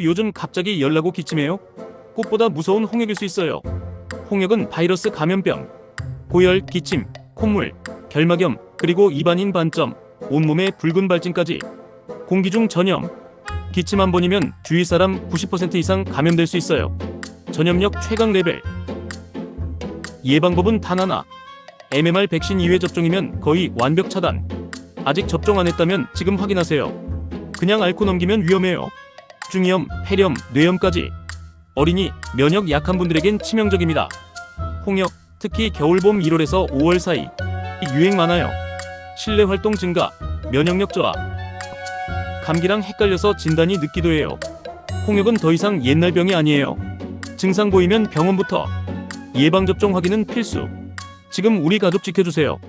요즘 갑자기 열나고 기침해요? 꽃보다 무서운 홍역일 수 있어요. 홍역은 바이러스 감염병, 고열, 기침, 콧물, 결막염, 그리고 입안인 반점, 온몸에 붉은 발진까지 공기 중 전염. 기침 한 번이면 주위 사람 90% 이상 감염될 수 있어요. 전염력 최강 레벨. 예방법은 단 하나. MMR 백신 2회 접종이면 거의 완벽 차단. 아직 접종 안 했다면 지금 확인하세요. 그냥 앓고 넘기면 위험해요. 중이염, 폐렴, 뇌염까지. 어린이, 면역 약한 분들에겐 치명적입니다. 홍역, 특히 겨울 봄 1월에서 5월 사이 유행 많아요. 실내 활동 증가, 면역력 저하. 감기랑 헷갈려서 진단이 늦기도 해요. 홍역은 더 이상 옛날 병이 아니에요. 증상 보이면 병원부터. 예방접종 확인은 필수. 지금 우리 가족 지켜주세요.